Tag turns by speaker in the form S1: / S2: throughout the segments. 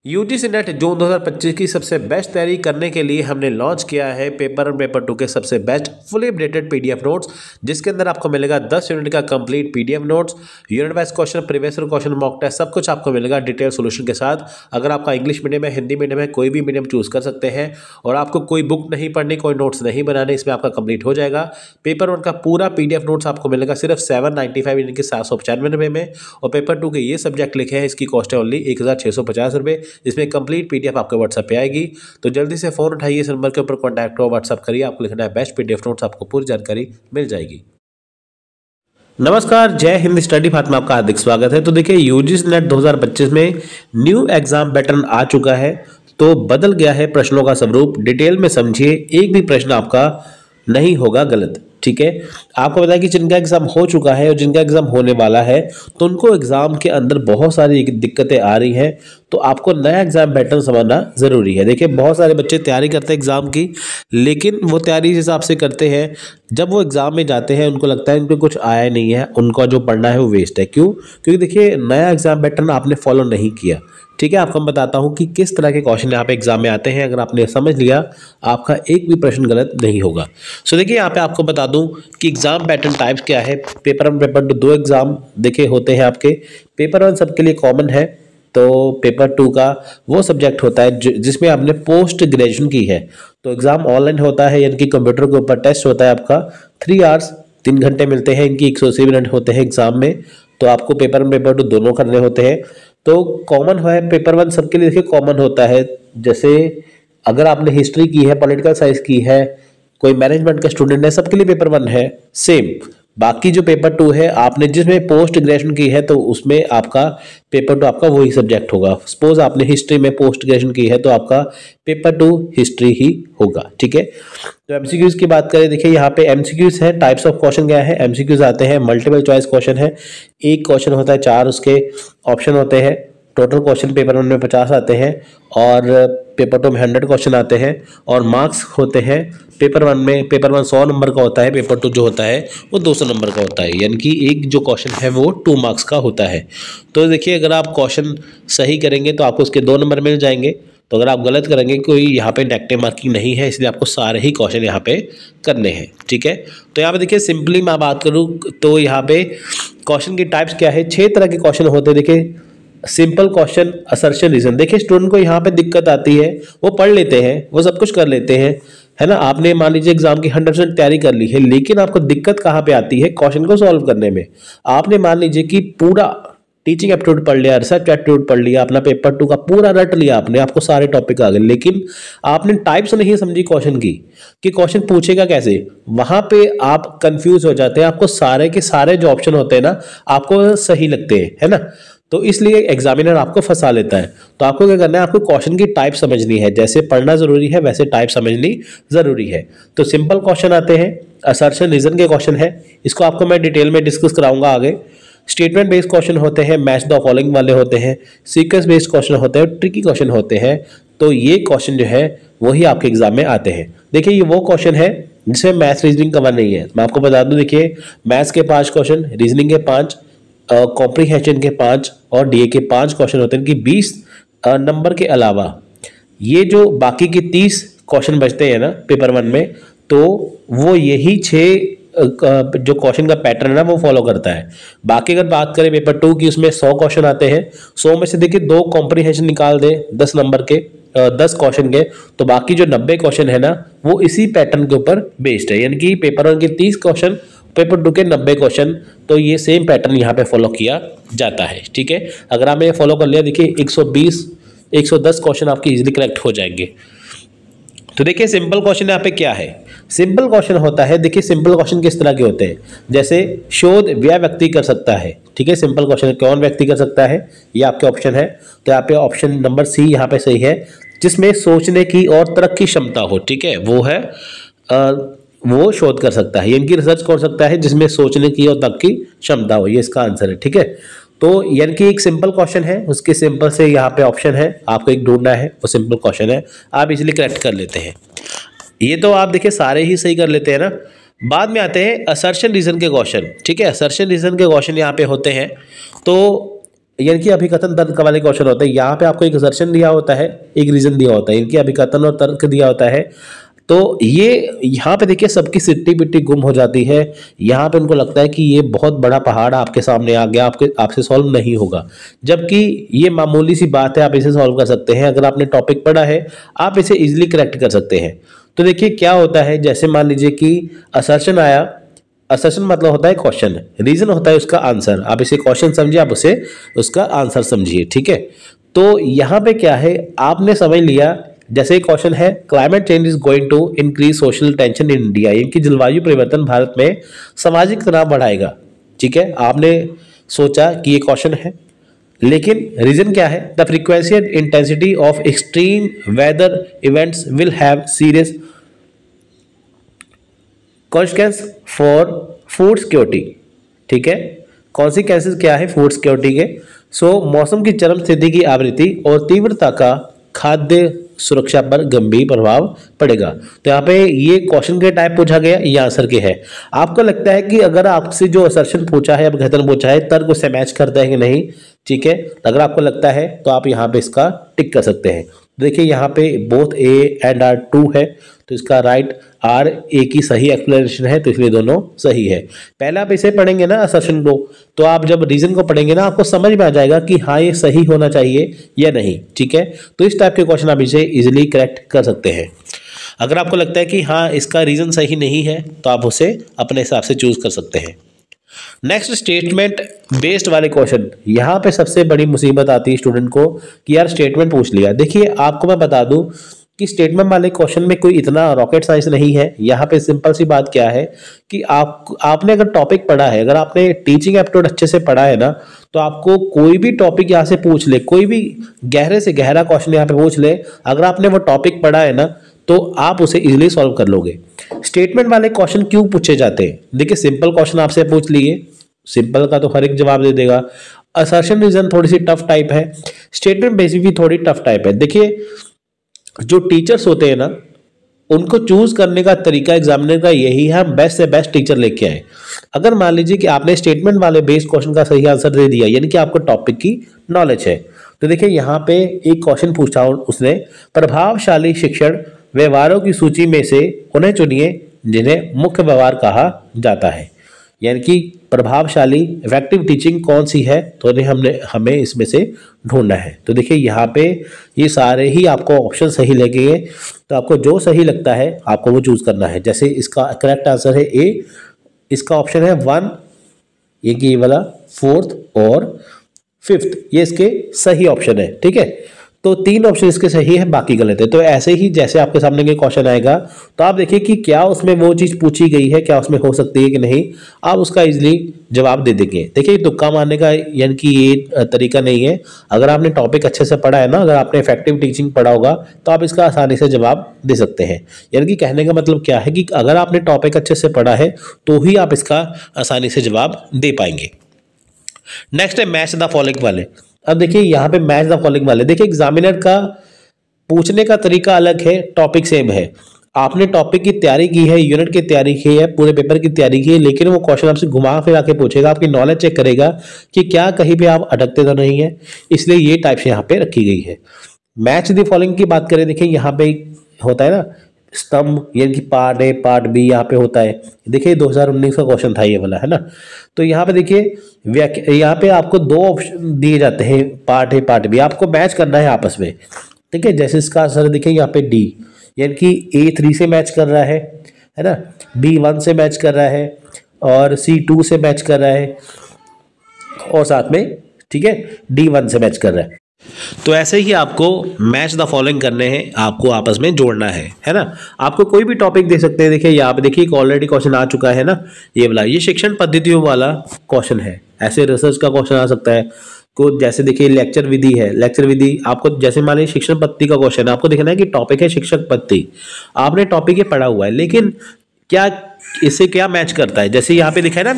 S1: UGC net जून 2025 की सबसे best तैयारी करने के लिए हमने लॉन्च किया है पेपर 1 और पेपर 2 के सबसे best fully updated PDF notes, जिसके अंदर आपको मिलेगा 10 यूनिट का complete PDF notes, unit wise question, previous question, mock test, सब कुछ आपको मिलेगा डिटेल सोल्यूशन के साथ। अगर आपका इंग्लिश मीडियम है, हिंदी मीडियम है, कोई भी मीडियम चूज कर सकते हैं और आपको कोई बुक नहीं पढ़नी, कोई नोट्स नहीं बनाने, इसमें आपका कंप्लीट हो जाएगा। पेपर 1 का पूरा पीडीएफ नोट्स आपको मिलेगा सिर्फ 795 यानी कि 795 रुपये में, और पेपर 2 के ये सब्जेक्ट लिखे हैं, इसकी कॉस्ट है ओनली 1650 रुपये, जिसमें कंप्लीट पीडीएफ आपके व्हाट्सएप पे आएगी। तो जल्दी से फोन उठाइए, इस नंबर के ऊपर कॉन्टैक्ट हो, व्हाट्सएप करिए, आपको लिखना है बेस्ट पीडीएफ नोट्स, आपको पूरी जानकारी मिल जाएगी। नमस्कार, जय हिंद स्टडी पाथ में आपका हार्दिक स्वागत है। तो देखिए, यूजीसी नेट 2025 में न्यू एग्जाम पैटर्न आ चुका है, तो बदल गया है प्रश्नों का स्वरूप। डिटेल में समझिए, एक भी प्रश्न आपका नहीं होगा गलत। ठीक है, आपको बताया कि जिनका एग्जाम हो चुका है और जिनका एग्जाम होने वाला है, तो उनको एग्जाम के अंदर बहुत सारी दिक्कतें आ रही हैं, तो आपको नया एग्जाम पैटर्न समझना जरूरी है। देखिए, बहुत सारे बच्चे तैयारी करते हैं एग्जाम की, लेकिन वो तैयारी इस हिसाब से करते हैं, जब वो एग्जाम में जाते हैं उनको लगता है उनको कुछ आया नहीं है, उनका जो पढ़ना है वो वेस्ट है। क्यों? क्योंकि देखिए, नया एग्जाम पैटर्न आपने फॉलो नहीं किया। ठीक है, आपको मैं बताता हूं कि किस तरह के क्वेश्चन यहाँ पे एग्जाम में आते हैं। अगर आपने समझ लिया, आपका एक भी प्रश्न गलत नहीं होगा। सो देखिए, यहाँ पे आपको बता दूं कि एग्जाम पैटर्न टाइप्स क्या है। पेपर 1 पेपर 2 दो एग्जाम देखिए होते हैं आपके। पेपर 1 सबके लिए कॉमन है, तो पेपर 2 का वो सब्जेक्ट होता है जिसमें आपने पोस्ट ग्रेजुएशन की है। तो एग्जाम ऑनलाइन होता है, यानी कि कंप्यूटर के ऊपर टेस्ट होता है आपका। 3 आवर्स 3 घंटे मिलते हैं, इनकी 180 मिनट होते हैं एग्जाम में। तो आपको पेपर 1 पेपर 2 दोनों करने होते हैं। तो कॉमन है पेपर 1 सबके लिए, देखिए कॉमन होता है। जैसे अगर आपने हिस्ट्री की है, पॉलिटिकल साइंस की है, कोई मैनेजमेंट का स्टूडेंट है, सबके लिए पेपर 1 है सेम। बाकी जो पेपर 2 है, आपने जिसमें पोस्ट ग्रेजुएशन की है, तो उसमें आपका पेपर 2 आपका वही सब्जेक्ट होगा। सपोज आपने हिस्ट्री में पोस्ट ग्रेजुएशन की है, तो आपका पेपर 2 हिस्ट्री ही होगा। ठीक है, तो एमसीक्यूज की बात करें, देखिए यहाँ पे एमसीक्यूज है। टाइप्स ऑफ क्वेश्चन क्या है? एमसीक्यूज आते हैं, मल्टीपल चॉइस क्वेश्चन है। एक क्वेश्चन होता है, 4 उसके ऑप्शन होते हैं। टोटल क्वेश्चन पेपर 1 में 50 आते हैं और पेपर 2 में 100 क्वेश्चन आते हैं, और मार्क्स होते हैं पेपर 1 में। पेपर 1 100 नंबर का होता है, पेपर 2 जो होता है वो 200 नंबर का होता है, यानी कि एक जो क्वेश्चन है वो 2 मार्क्स का होता है। तो देखिए, अगर आप क्वेश्चन सही करेंगे तो आपको उसके 2 नंबर मिल जाएंगे। तो अगर आप गलत करेंगे, कोई यहाँ पे नेगेटिव मार्किंग नहीं है, इसलिए आपको सारे ही क्वेश्चन यहाँ पे करने हैं। ठीक है, तो यहाँ पे देखिए, सिंपली मैं बात करूँ तो यहाँ पे क्वेश्चन की टाइप्स क्या है? 6 तरह के क्वेश्चन होते हैं। देखिए, सिंपल क्वेश्चन, असर्शन, रीजन। देखिए, स्टूडेंट को यहाँ पे दिक्कत आती है, वो पढ़ लेते हैं, वो सब कुछ कर लेते हैं, है ना। आपने मान लीजिए एग्जाम की 100% तैयारी कर ली है, लेकिन आपको दिक्कत कहाँ पे आती है? क्वेश्चन को सॉल्व करने में। आपने मान लीजिए कि पूरा टीचिंग एप्टीट्यूड पढ़ लिया, रिसर्च एप्टीट्यूड पढ़ लिया, अपना पेपर 2 का पूरा रट लिया आपने, आपको सारे टॉपिक आ गए, लेकिन आपने टाइप्स नहीं समझी क्वेश्चन की कि क्वेश्चन पूछेगा कैसे। वहां पे आप कंफ्यूज हो जाते हैं, आपको सारे के सारे जो ऑप्शन होते हैं ना, आपको सही लगते हैं, है ना। तो इसलिए एग्जामिनर आपको फंसा लेता है। तो आपको क्या करना है? आपको क्वेश्चन की टाइप समझनी है। जैसे पढ़ना जरूरी है, वैसे टाइप समझनी जरूरी है। तो सिंपल क्वेश्चन आते हैं, असर्शन, रीजन के क्वेश्चन है, इसको आपको मैं डिटेल में डिस्कस कराऊंगा आगे। स्टेटमेंट बेस्ड क्वेश्चन होते हैं, मैच द फॉलोइंग वाले होते हैं, सीक्वेंस बेस्ड क्वेश्चन होते हैं, ट्रिकी क्वेश्चन होते हैं। तो ये क्वेश्चन जो है वही आपके एग्जाम में आते हैं। देखिए, ये वो क्वेश्चन है जिसमें मैथ्स रीजनिंग कवर नहीं है। मैं आपको बता दूं, देखिए, मैथ्स के 5 क्वेश्चन, रीजनिंग के 5, कॉम्प्रीहेंशन के 5 और डीए के 5 क्वेश्चन होते हैं कि 20 नंबर के अलावा ये जो बाकी के 30 क्वेश्चन बचते हैं ना पेपर 1 में, तो वो यही 6 जो क्वेश्चन का पैटर्न है ना वो फॉलो करता है। बाकी अगर बात करें पेपर 2 की, उसमें 100 क्वेश्चन आते हैं। 100 में से देखिए 2 कॉम्प्रीहेंशन निकाल दे 10 नंबर के, 10 क्वेश्चन के, तो बाकी जो 90 क्वेश्चन है ना, वो इसी पैटर्न के ऊपर बेस्ड है। यानी कि पेपर 1 के 30 क्वेश्चन, पेपर 2 के 90 क्वेश्चन, तो ये सेम पैटर्न यहाँ पे फॉलो किया जाता है। ठीक है, अगर आपने फॉलो कर लिया, देखिए 120 110 क्वेश्चन आपके इजीली करेक्ट हो जाएंगे। तो देखिए, सिंपल क्वेश्चन यहाँ पे क्या है? सिंपल क्वेश्चन होता है, देखिए सिंपल क्वेश्चन किस तरह के होते हैं? जैसे शोध वह व्यक्ति कर सकता है। ठीक है, सिंपल क्वेश्चन कौन व्यक्ति कर सकता है, ये आपके ऑप्शन है। तो यहाँ पे ऑप्शन नंबर सी यहाँ पे सही है, जिसमें सोचने की और तर्क की क्षमता हो। ठीक है, वो है वो शोध कर सकता है, यानी कि रिसर्च कर सकता है जिसमें सोचने की और तर्क की क्षमता हो। ये इसका आंसर है। ठीक है, तो यानी कि एक सिंपल क्वेश्चन है, उसके सिंपल से यहाँ पे ऑप्शन है, आपको एक ढूंढना है, वो सिंपल क्वेश्चन है, आप इजीली करेक्ट कर लेते हैं। ये तो आप देखिए सारे ही सही कर लेते हैं ना। बाद में आते हैं असर्शन रीजन के क्वेश्चन। ठीक है, असर्शन रीजन के क्वेश्चन यहाँ पे होते हैं। तो यानी कि अभिकथन तर्क वाले क्वेश्चन होते हैं। यहाँ पे आपको एक असर्शन दिया होता है, एक रीजन दिया होता है, इनकी अभिकथन और तर्क दिया होता है। तो ये यहाँ पे देखिए सबकी सिट्टी पिट्टी गुम हो जाती है। यहाँ पे उनको लगता है कि ये बहुत बड़ा पहाड़ आपके सामने आ गया, आपसे सॉल्व नहीं होगा, जबकि ये मामूली सी बात है, आप इसे सॉल्व कर सकते हैं। अगर आपने टॉपिक पढ़ा है आप इसे इजिली करेक्ट कर सकते हैं। तो देखिए क्या होता है, जैसे मान लीजिए कि असर्शन आया, असर्शन मतलब होता है क्वेश्चन, रीजन होता है उसका आंसर। आप इसे क्वेश्चन समझिए, आप उसे उसका आंसर समझिए, ठीक है। तो यहाँ पे क्या है, आपने समझ लिया, जैसे क्वेश्चन है climate change is going to increase social tension in India, इनकी जलवायु परिवर्तन भारत में सामाजिक तनाव बढ़ाएगा, ठीक है। आपने सोचा कि ये क्वेश्चन है, लेकिन रीजन क्या है, the frequency and intensity of extreme weather events will have serious consequence for food security, ठीक है। कॉन्सिक्वेंसेस क्या है फूड सिक्योरिटी के, मौसम की चरम स्थिति की आवृत्ति और तीव्रता का खाद्य सुरक्षा पर गंभीर प्रभाव पड़ेगा। तो यहाँ पे ये क्वेश्चन के टाइप पूछा गया, ये आंसर के है। आपको लगता है कि अगर आपसे जो असर्शन पूछा है, अभिकथन पूछा है, तर्क उससे मैच करता है कि नहीं, ठीक है। अगर आपको लगता है तो आप यहाँ पे इसका टिक कर सकते हैं। देखिए यहाँ पे both A and R true है, तो इसका राइट आर ए की सही एक्सप्लेनेशन है, तो इसलिए दोनों सही है। पहले आप इसे पढ़ेंगे ना असर्शन को, तो आप जब रीजन को पढ़ेंगे ना आपको समझ में आ जाएगा कि हाँ ये सही होना चाहिए या नहीं, ठीक है। तो इस टाइप के क्वेश्चन आप इसे इजिली करेक्ट कर सकते हैं। अगर आपको लगता है कि हाँ इसका रीजन सही नहीं है तो आप उसे अपने हिसाब से चूज कर सकते हैं। नेक्स्ट स्टेटमेंट बेस्ड वाले क्वेश्चन, यहाँ पे सबसे बड़ी मुसीबत आती है स्टूडेंट को कि यार स्टेटमेंट पूछ लिया। देखिए आपको मैं बता दूं कि स्टेटमेंट वाले क्वेश्चन में कोई इतना रॉकेट साइंस नहीं है। यहाँ पे सिंपल सी बात क्या है कि आपने अगर टॉपिक पढ़ा है, अगर आपने टीचिंग एप्टीट्यूड अच्छे से पढ़ा है ना, तो आपको कोई भी टॉपिक यहाँ से पूछ ले, कोई भी गहरे से गहरा क्वेश्चन यहाँ पे पूछ ले, अगर आपने वो टॉपिक पढ़ा है ना तो आप उसे इजिली सॉल्व कर लोगे। स्टेटमेंट वाले क्वेश्चन क्यों पूछे जाते हैं, देखिए सिंपल क्वेश्चन आपसे पूछ लिए, सिंपल का तो हर एक जवाब दे देगा। असर्शन रीजन थोड़ी सी टफ टाइप है, स्टेटमेंट बेसिक भी थोड़ी टफ टाइप है। देखिए जो टीचर्स होते हैं ना, उनको चूज करने का तरीका एग्जामिनर का यही है, हम बेस्ट से बेस्ट टीचर लेके आए। अगर मान लीजिए कि आपने स्टेटमेंट वाले बेस्ड क्वेश्चन का सही आंसर दे दिया, यानी कि आपको टॉपिक की नॉलेज है, तो देखिए यहाँ पे एक क्वेश्चन पूछा उसने, प्रभावशाली शिक्षण व्यवहारों की सूची में से उन्हें चुनिए जिन्हें मुख्य व्यवहार कहा जाता है। यानी कि प्रभावशाली इफेक्टिव टीचिंग कौन सी है, तो हमें इसमें से ढूंढना है। तो देखिए यहाँ पे ये सारे ही आपको ऑप्शन सही लगेंगे, तो आपको जो सही लगता है आपको वो चूज करना है। जैसे इसका करेक्ट आंसर है ए, इसका ऑप्शन है 1, ये वाला 4th और 5th, ये इसके सही ऑप्शन है, ठीक है। तो 3 ऑप्शन इसके सही है, बाकी गलत है। तो ऐसे ही जैसे आपके सामने के क्वेश्चन आएगा तो आप देखिए कि क्या उसमें वो चीज पूछी गई है, क्या उसमें हो सकती है कि नहीं, आप उसका इजीली जवाब दे देंगे। देखिए तुक्का मारने का यानी कि ये तरीका नहीं है। अगर आपने टॉपिक अच्छे से पढ़ा है ना, अगर आपने इफेक्टिव टीचिंग पढ़ा होगा तो आप इसका आसानी से जवाब दे सकते हैं। यानी कि कहने का मतलब क्या है कि अगर आपने टॉपिक अच्छे से पढ़ा है तो ही आप इसका आसानी से जवाब दे पाएंगे। नेक्स्ट है मैच द फॉलोइंग वाले। अब देखिए यहाँ पे मैच द फॉलोइंग वाले, देखिए एग्जामिनर का पूछने का तरीका अलग है, टॉपिक सेम है। आपने टॉपिक की तैयारी की है, यूनिट की तैयारी की है, पूरे पेपर की तैयारी की है, लेकिन वो क्वेश्चन आपसे घुमा फिरा के पूछेगा, आपकी नॉलेज चेक करेगा कि क्या कहीं पे आप अटकते तो नहीं है, इसलिए ये टाइप से यहाँ पे रखी गई है। मैच द फॉलोइंग की बात करें, देखिए यहाँ पे होता है ना स्तंभ, यानी कि पार्ट ए पार्ट बी यहाँ पे होता है। देखिए 2019 का क्वेश्चन था ये वाला, है ना। तो यहाँ पे देखिए यहाँ पे आपको 2 ऑप्शन दिए जाते हैं, पार्ट ए पार्ट बी, आपको मैच करना है आपस में, ठीक है। जैसे इसका आंसर देखिए यहाँ पे डी, यानी कि A3 से मैच कर रहा है ना, B1 से मैच कर रहा है और C2 से मैच कर रहा है और साथ में, ठीक है, D1 से मैच कर रहा है। तो ऐसे ही आपको मैच द फॉलोइंग करने हैं, आपको आपस में जोड़ना है ना। आपको कोई भी टॉपिक दे सकते हैं। देखिए यहाँ पे देखिए एक ऑलरेडी क्वेश्चन आ चुका है ना, ये वाला, ये शिक्षण पद्धतियों वाला क्वेश्चन है। ऐसे रिसर्च का क्वेश्चन आ सकता है को, जैसे देखिए लेक्चर विधि है, लेक्चर विधि आपको, जैसे मान लीजिए शिक्षण पद्धति का क्वेश्चन है, आपको देखना है कि टॉपिक है शिक्षक पद्धति, आपने टॉपिक ये पढ़ा हुआ है, लेकिन क्या इससे क्या मैच करता है। जैसे यहाँ पे लिखा है ना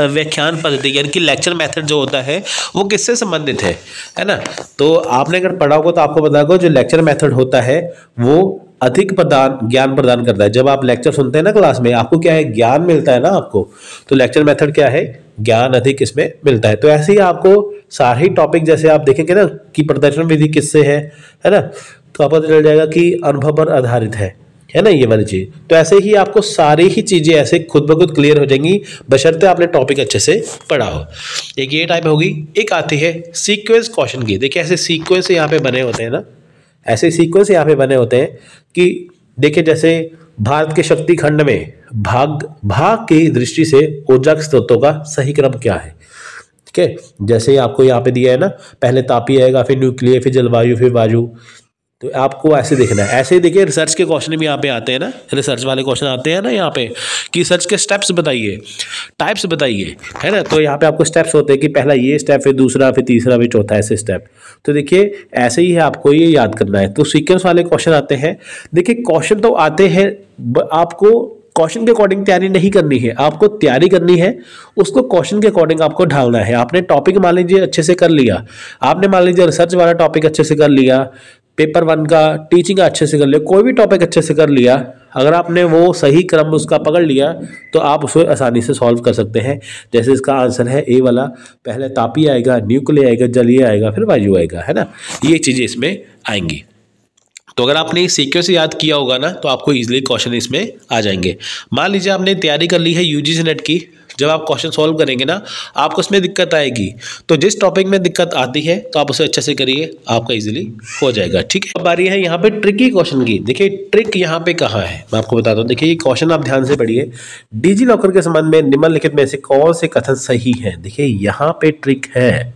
S1: व्याख्यान पद्धति, यानी कि लेक्चर मेथड जो होता है वो किससे संबंधित है ना। तो आपने अगर पढ़ा होगा तो आपको पता होगा जो लेक्चर मेथड होता है वो अधिक ज्ञान प्रदान करता है। जब आप लेक्चर सुनते हैं ना क्लास में, आपको क्या है, ज्ञान मिलता है ना आपको, तो लेक्चर मेथड क्या है, ज्ञान अधिक इसमें मिलता है। तो ऐसे ही आपको सारे ही टॉपिक जैसे आप देखेंगे ना कि प्रदर्शन विधि किससे है ना, तो आपको पता चल जाएगा कि अनुभव पर आधारित है ना, ये वाली चीज। तो ऐसे ही आपको सारी ही चीजें ऐसे खुद ब खुद क्लियर हो जाएंगी, बशर्ते आपने टॉपिक अच्छे से पढ़ा हो। एक ये टाइप होगी। एक आती है सीक्वेंस क्वेश्चन की। देखिए ऐसे सीक्वेंस यहाँ पे बने होते हैं ना, ऐसे सीक्वेंस यहाँ पे बने होते हैं कि देखिए जैसे भारत के शक्ति खंड में भाग की दृष्टि से ऊर्जा के स्रोतों का सही क्रम क्या है। ठीक है, जैसे आपको यहाँ पे दिया है ना, पहले तापीय आएगा, फिर न्यूक्लियर, फिर जलवायु, फिर वायु। तो आपको ऐसे देखना है। ऐसे ही देखिए रिसर्च के क्वेश्चन भी यहाँ पे आते हैं ना, रिसर्च वाले क्वेश्चन आते हैं ना यहाँ पे कि रिसर्च के स्टेप्स बताइए, टाइप्स बताइए, है ना। तो यहाँ पे आपको स्टेप्स होते हैं कि पहला ये स्टेप, फिर दूसरा, फिर तीसरा, फिर चौथा, ऐसे स्टेप। तो देखिए ऐसे ही है, आपको ये याद करना है। तो सीक्वेंस वाले क्वेश्चन आते हैं। देखिए क्वेश्चन तो आते हैं, आपको क्वेश्चन के अकॉर्डिंग तैयारी नहीं करनी है, आपको तैयारी करनी है उसको क्वेश्चन के अकॉर्डिंग आपको ढालना है। आपने टॉपिक मान लीजिए अच्छे से कर लिया, आपने मान लीजिए रिसर्च वाला टॉपिक अच्छे से कर लिया, पेपर 1 का टीचिंग अच्छे से कर लिया, कोई भी टॉपिक अच्छे से कर लिया, अगर आपने वो सही क्रम उसका पकड़ लिया तो आप उसे आसानी से सॉल्व कर सकते हैं। जैसे इसका आंसर है ए वाला, पहले तापीय आएगा, न्यूक्लियर आएगा, जलीय आएगा, फिर वायु आएगा, है ना। ये चीज़ें इसमें आएंगी। तो अगर आपने सीक्वेंस याद किया होगा ना तो आपको इजीली क्वेश्चन इसमें आ जाएंगे। मान लीजिए आपने तैयारी कर ली है यूजीसी नेट की, जब आप क्वेश्चन सॉल्व करेंगे ना आपको उसमें दिक्कत आएगी। तो जिस टॉपिक में दिक्कत आती है तो आप उसे अच्छे से करिए, आपका इजीली हो जाएगा। ठीक है, अब बारी है यहाँ पे ट्रिकी क्वेश्चन की। देखिए ट्रिक यहाँ पे कहाँ है मैं आपको बताता हूँ। देखिए ये क्वेश्चन आप ध्यान से पढ़िए। डिजी लॉकर के संबंध में निम्नलिखित में से कौन से कथन सही है। देखिए यहाँ पे ट्रिक है,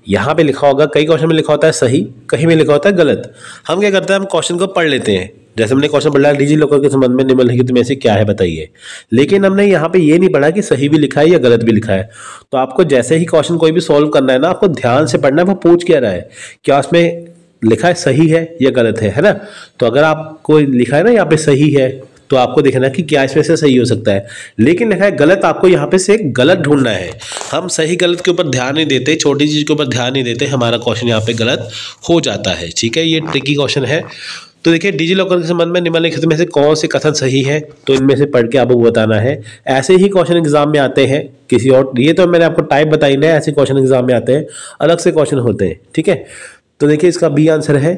S1: यहाँ पे लिखा होगा, कई क्वेश्चन में लिखा होता है सही, कहीं में लिखा होता है गलत। हम क्या करते हैं, हम क्वेश्चन को पढ़ लेते हैं। जैसे हमने क्वेश्चन पढ़ा डिजी लॉकर के संबंध में निम्नलिखित में से क्या है बताइए, लेकिन हमने यहाँ पे ये नहीं पढ़ा कि सही भी लिखा है या गलत भी लिखा है। तो आपको जैसे ही क्वेश्चन कोई भी सॉल्व करना है ना, आपको ध्यान से पढ़ना है वो पूछ क्या रहा है, क्या उसमें लिखा है सही है या गलत है ना। तो अगर आपको लिखा है ना यहाँ पे सही है तो आपको देखना कि क्या इसमें से सही हो सकता है, लेकिन लिखा है गलत, आपको यहाँ पे से गलत ढूंढना है। हम सही गलत के ऊपर ध्यान नहीं देते, छोटी चीज के ऊपर ध्यान नहीं देते, हमारा क्वेश्चन यहाँ पे गलत हो जाता है। ठीक है, ये ट्रिकी क्वेश्चन है। तो देखिए डिजी लॉकर के संबंध में निम्नलिखित में से कौन से कथन सही है, तो इनमें से पढ़ के आपको बताना है। ऐसे ही क्वेश्चन एग्जाम में आते हैं किसी और, ये तो मैंने आपको टाइप बताई ना, ऐसे क्वेश्चन एग्जाम में आते हैं, अलग से क्वेश्चन होते हैं। ठीक है, तो देखिए इसका बी आंसर है,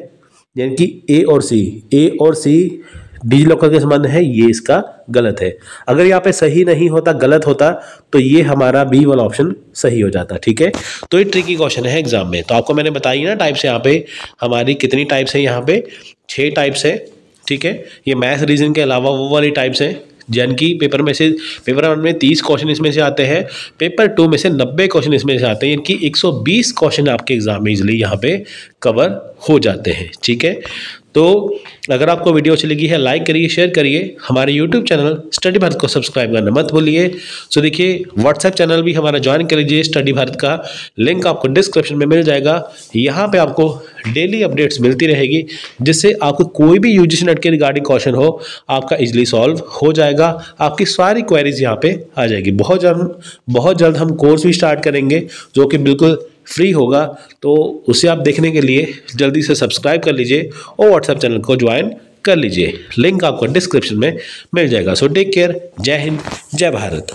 S1: यानी कि ए और सी डिजी लॉकर के संबंध है, ये इसका गलत है। अगर यहाँ पे सही नहीं होता, गलत होता, तो ये हमारा बी वाला ऑप्शन सही हो जाता। ठीक है, तो ये ट्रिकी क्वेश्चन है एग्जाम में। तो आपको मैंने बताई ना टाइप्स, यहाँ पे हमारी कितनी टाइप्स है, यहाँ पे 6 टाइप्स है। ठीक है, ये मैथ रीजन के अलावा वो वाली टाइप्स है जन की पेपर में से, पेपर 1 में 30 क्वेश्चन इसमें से आते हैं, पेपर 2 में से 90 क्वेश्चन इसमें से आते हैं, यानी कि 120 क्वेश्चन आपके एग्जाम में इजिली यहाँ पे कवर हो जाते हैं। ठीक है, तो अगर आपको वीडियो अच्छी लगी है लाइक करिए, शेयर करिए, हमारे यूट्यूब चैनल स्टडी भारत को सब्सक्राइब करना मत भूलिए। सो देखिए व्हाट्सएप चैनल भी हमारा ज्वाइन कर लीजिए, स्टडी भारत का लिंक आपको डिस्क्रिप्शन में मिल जाएगा। यहाँ पे आपको डेली अपडेट्स मिलती रहेगी, जिससे आपको कोई भी यूजीसी नेट के रिगार्डिंग क्वेश्चन हो आपका इजिली सॉल्व हो जाएगा, आपकी सारी क्वेरीज यहाँ पे आ जाएगी। बहुत जल्द हम कोर्स भी स्टार्ट करेंगे जो कि बिल्कुल फ्री होगा, तो उसे आप देखने के लिए जल्दी से सब्सक्राइब कर लीजिए और व्हाट्सएप चैनल को ज्वाइन कर लीजिए। लिंक आपको डिस्क्रिप्शन में मिल जाएगा। सो टेक केयर, जय हिंद, जय भारत।